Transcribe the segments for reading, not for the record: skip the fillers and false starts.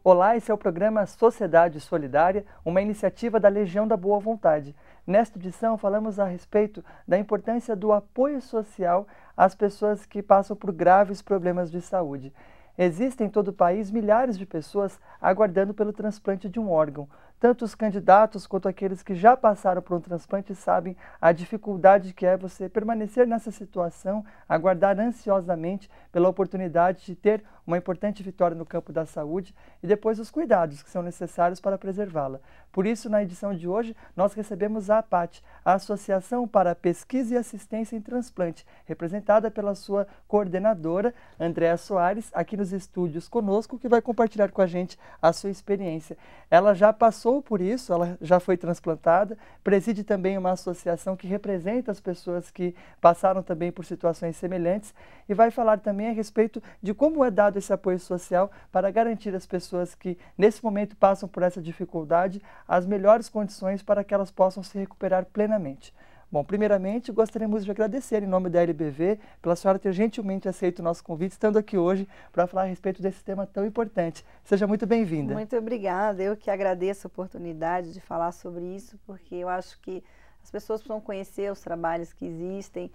Olá, esse é o programa Sociedade Solidária, uma iniciativa da Legião da Boa Vontade. Nesta edição, falamos a respeito da importância do apoio social às pessoas que passam por graves problemas de saúde. Existem em todo o país milhares de pessoas aguardando pelo transplante de um órgão. Tanto os candidatos quanto aqueles que já passaram por um transplante sabem a dificuldade que é você permanecer nessa situação, aguardar ansiosamente pela oportunidade de ter uma importante vitória no campo da saúde e depois os cuidados que são necessários para preservá-la. Por isso, na edição de hoje, nós recebemos a APAT, a Associação para a Pesquisa e Assistência em Transplante, representada pela sua coordenadora, Andréa Soares, aqui nos estúdios conosco, que vai compartilhar com a gente a sua experiência. Ela já passou por isso, ela já foi transplantada, preside também uma associação que representa as pessoas que passaram também por situações semelhantes e vai falar também a respeito de como é dado esse apoio social para garantir às pessoas que nesse momento passam por essa dificuldade as melhores condições para que elas possam se recuperar plenamente. Bom, primeiramente, gostaríamos de agradecer em nome da LBV pela senhora ter gentilmente aceito o nosso convite, estando aqui hoje para falar a respeito desse tema tão importante. Seja muito bem-vinda. Muito obrigada. Eu que agradeço a oportunidade de falar sobre isso, porque eu acho que as pessoas precisam conhecer os trabalhos que existem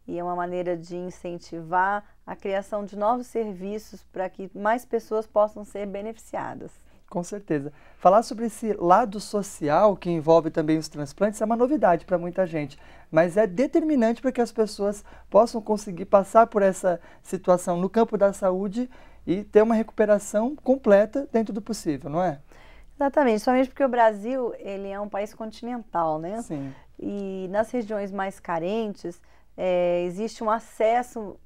e é uma maneira de incentivar a criação de novos serviços para que mais pessoas possam ser beneficiadas. Com certeza. Falar sobre esse lado social que envolve também os transplantes é uma novidade para muita gente, mas é determinante para que as pessoas possam conseguir passar por essa situação no campo da saúde e ter uma recuperação completa dentro do possível, não é? Exatamente, somente porque o Brasil ele é um país continental, né? Sim. E nas regiões mais carentes existe o acesso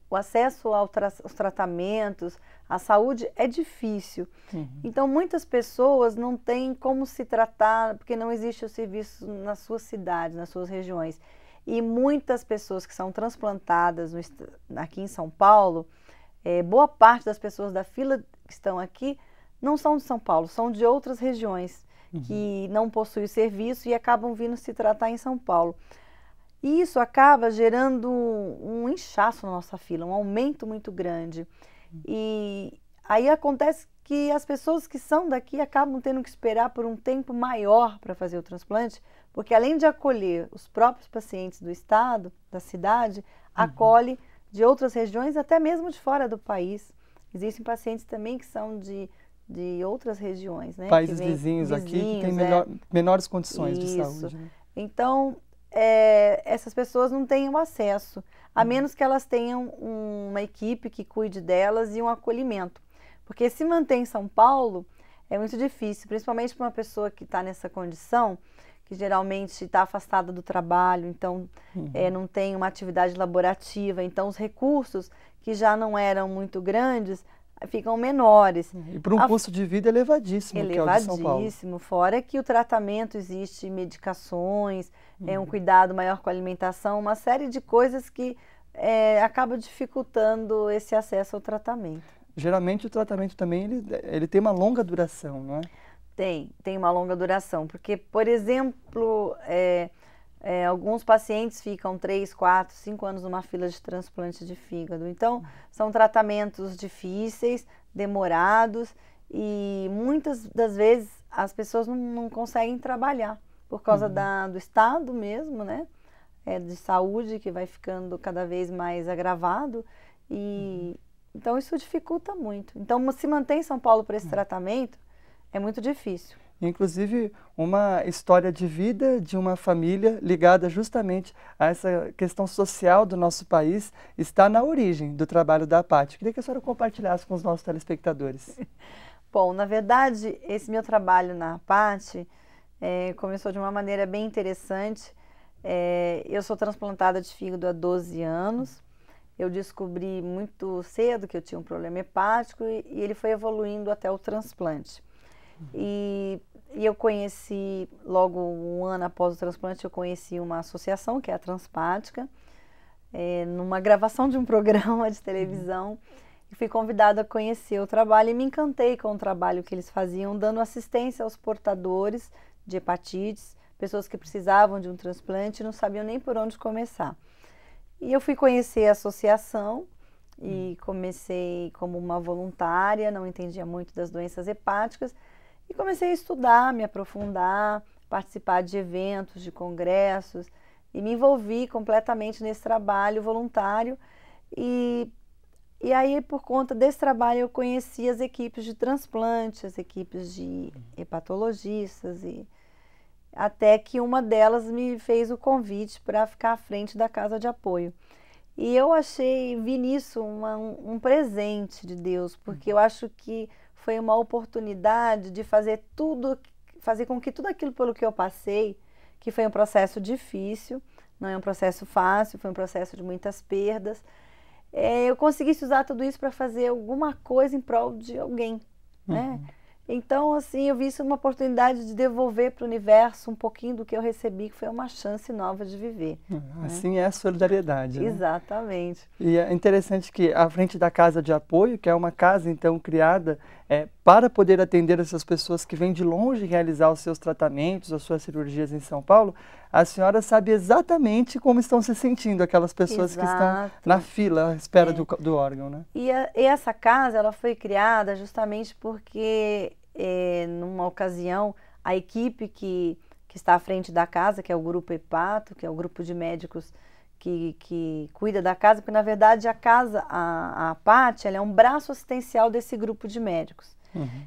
aos tratamentos, a saúde é difícil. Uhum. Então, muitas pessoas não têm como se tratar, porque não existe o serviço nas suas cidades, nas suas regiões. E muitas pessoas que são transplantadas aqui em São Paulo, boa parte das pessoas da fila que estão aqui não são de São Paulo, são de outras regiões que não possuem serviço e acabam vindo se tratar em São Paulo. E isso acaba gerando um inchaço na nossa fila, um aumento muito grande. E aí acontece que as pessoas que são daqui acabam tendo que esperar por um tempo maior para fazer o transplante, porque além de acolher os próprios pacientes do estado, da cidade, acolhe de outras regiões, até mesmo de fora do país. Existem pacientes também que são de outras regiões, né? Países vizinhos aqui que têm menores condições de saúde. Né? Então, essas pessoas não têm o acesso, a menos que elas tenham uma equipe que cuide delas e um acolhimento. Porque se manter em São Paulo é muito difícil, principalmente para uma pessoa que está nessa condição, que geralmente está afastada do trabalho, então não tem uma atividade laborativa, então os recursos que já não eram muito grandes ficam menores. E por um custo de vida elevadíssimo, que é o de São Paulo. Elevadíssimo, fora que o tratamento existe medicações, um cuidado maior com a alimentação, uma série de coisas que acaba dificultando esse acesso ao tratamento. Geralmente o tratamento também ele tem uma longa duração, não é? Tem uma longa duração, porque, por exemplo, alguns pacientes ficam 3, 4, 5 anos numa fila de transplante de fígado. Então, são tratamentos difíceis, demorados e muitas das vezes as pessoas não conseguem trabalhar por causa do estado mesmo, né? De saúde que vai ficando cada vez mais agravado e então isso dificulta muito. Então, se manter em São Paulo para esse tratamento é muito difícil. Inclusive, uma história de vida de uma família ligada justamente a essa questão social do nosso país está na origem do trabalho da APAT. Queria que a senhora compartilhasse com os nossos telespectadores. Bom, na verdade, esse meu trabalho na APAT começou de uma maneira bem interessante. Eu sou transplantada de fígado há 12 anos. Eu descobri muito cedo que eu tinha um problema hepático e ele foi evoluindo até o transplante. E eu conheci, logo um ano após o transplante, eu conheci uma associação, que é a Transpática, numa gravação de um programa de televisão, e fui convidada a conhecer o trabalho e me encantei com o trabalho que eles faziam, dando assistência aos portadores de hepatites, pessoas que precisavam de um transplante e não sabiam nem por onde começar. E eu fui conhecer a associação E comecei como uma voluntária, não entendia muito das doenças hepáticas, e comecei a estudar, me aprofundar, participar de eventos, de congressos, e me envolvi completamente nesse trabalho voluntário. E aí, por conta desse trabalho, eu conheci as equipes de transplante, as equipes de hepatologistas, e até que uma delas me fez o convite para ficar à frente da casa de apoio. E eu vi nisso um presente de Deus, porque eu acho que foi uma oportunidade de fazer com que tudo aquilo pelo que eu passei, que foi um processo difícil, não é um processo fácil, foi um processo de muitas perdas, eu conseguisse usar tudo isso para fazer alguma coisa em prol de alguém, né? Então, assim, eu vi isso uma oportunidade de devolver para o universo um pouquinho do que eu recebi, que foi uma chance nova de viver. Assim é a solidariedade, né? Exatamente. E é interessante que à frente da casa de apoio, que é uma casa então criada para poder atender essas pessoas que vêm de longe realizar os seus tratamentos, as suas cirurgias em São Paulo, a senhora sabe exatamente como estão se sentindo aquelas pessoas que estão na fila à espera do órgão, né? E essa casa, ela foi criada justamente porque, numa ocasião, a equipe que está à frente da casa, que é o Grupo Hepato, que é o grupo de médicos que cuida da casa, porque na verdade a casa, a Paty, ela é um braço assistencial desse grupo de médicos,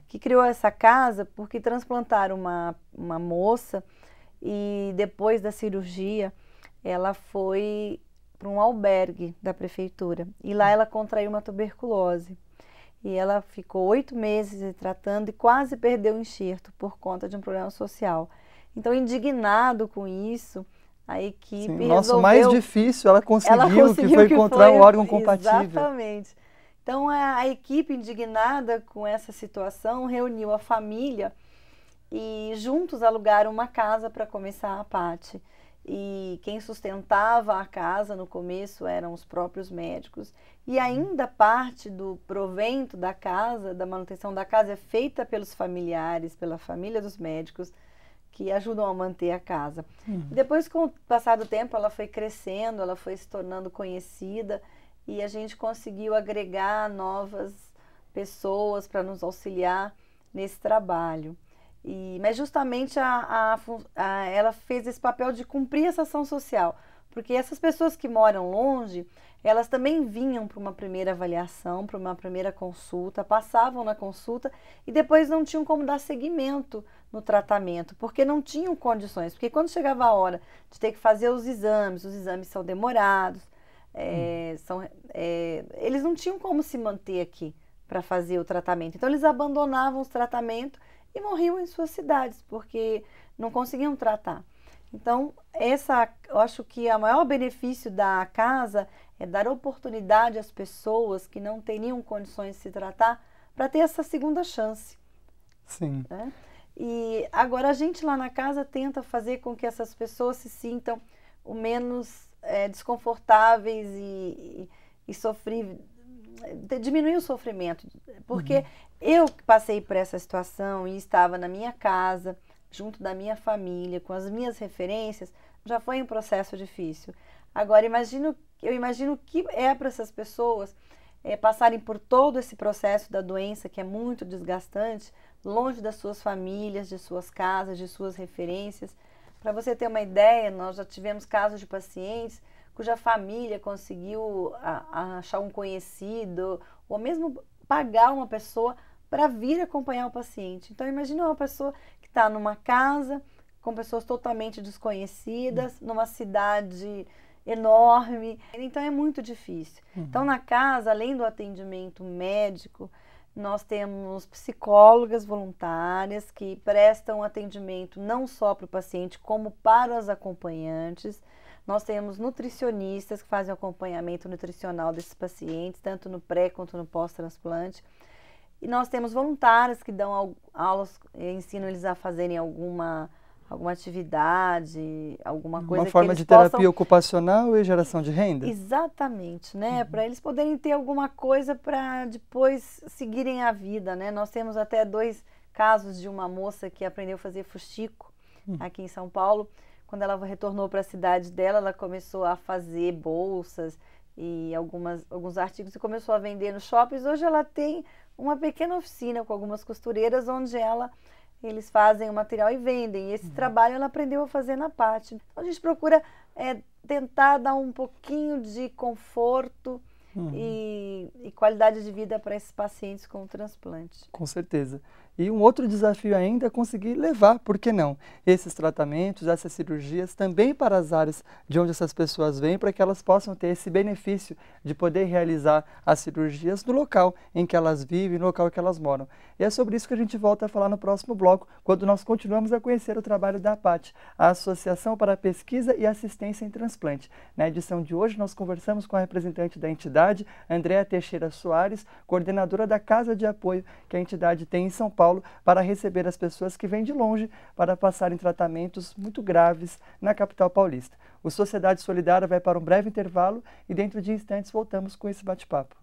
que criou essa casa porque transplantaram uma moça e depois da cirurgia ela foi para um albergue da prefeitura e lá ela contraiu uma tuberculose e ela ficou 8 meses tratando e quase perdeu o enxerto por conta de um problema social. Então, indignado com isso, a equipe resolveu... Nossa, o mais difícil ela conseguiu que foi encontrar um órgão compatível. Exatamente. Então, a equipe, indignada com essa situação, reuniu a família e juntos alugaram uma casa para começar a Paty. E quem sustentava a casa no começo eram os próprios médicos. E ainda parte do provento da casa, da manutenção da casa, é feita pelos familiares, pela família dos médicos, que ajudam a manter a casa. Depois, com o passar do tempo, ela foi crescendo, ela foi se tornando conhecida e a gente conseguiu agregar novas pessoas para nos auxiliar nesse trabalho. Mas justamente ela fez esse papel de cumprir essa ação social, porque essas pessoas que moram longe, elas também vinham para uma primeira avaliação, para uma primeira consulta, passavam na consulta e depois não tinham como dar seguimento no tratamento, porque não tinham condições, porque quando chegava a hora de ter que fazer os exames são demorados, eles não tinham como se manter aqui para fazer o tratamento, então eles abandonavam os tratamentos e morriam em suas cidades, porque não conseguiam tratar. Então, eu acho que o maior benefício da casa é dar oportunidade às pessoas que não teriam condições de se tratar para ter essa segunda chance. Sim. Né? E agora a gente lá na casa tenta fazer com que essas pessoas se sintam o menos desconfortáveis e sofrer, diminuir o sofrimento, porque eu passei por essa situação e estava na minha casa, junto da minha família, com as minhas referências, já foi um processo difícil. Agora, eu imagino o que é para essas pessoas passarem por todo esse processo da doença, que é muito desgastante, longe das suas famílias, de suas casas, de suas referências. Para você ter uma ideia, nós já tivemos casos de pacientes cuja família conseguiu achar um conhecido, ou mesmo pagar uma pessoa para vir acompanhar o paciente. Então, imagina uma pessoa que está numa casa com pessoas totalmente desconhecidas, numa cidade enorme. Então, é muito difícil. Então, na casa, além do atendimento médico, nós temos psicólogas voluntárias que prestam atendimento não só para o paciente, como para os acompanhantes. Nós temos nutricionistas que fazem acompanhamento nutricional desses pacientes, tanto no pré quanto no pós-transplante. E nós temos voluntários que dão aulas, ensinam eles a fazerem alguma atividade, alguma coisa uma forma que eles de terapia possam... ocupacional e geração de renda? Exatamente, né? Para eles poderem ter alguma coisa para depois seguirem a vida, né? Nós temos até 2 casos de uma moça que aprendeu a fazer fuxico aqui em São Paulo. Quando ela retornou para a cidade dela, ela começou a fazer bolsas e alguns artigos que começou a vender nos shoppings. Hoje ela tem uma pequena oficina com algumas costureiras onde eles fazem o material e vendem. E esse trabalho ela aprendeu a fazer na Paty. Então a gente procura tentar dar um pouquinho de conforto e qualidade de vida para esses pacientes com transplante. Com certeza. E um outro desafio ainda é conseguir levar, por que não, esses tratamentos, essas cirurgias também para as áreas de onde essas pessoas vêm, para que elas possam ter esse benefício de poder realizar as cirurgias no local em que elas vivem, no local em que elas moram. E é sobre isso que a gente volta a falar no próximo bloco, quando nós continuamos a conhecer o trabalho da APAT, a Associação para a Pesquisa e Assistência em Transplante. Na edição de hoje, nós conversamos com a representante da entidade, Andréa Teixeira Soares, coordenadora da Casa de Apoio que a entidade tem em São Paulo, para receber as pessoas que vêm de longe para passarem tratamentos muito graves na capital paulista. O Sociedade Solidária vai para um breve intervalo e dentro de instantes voltamos com esse bate-papo.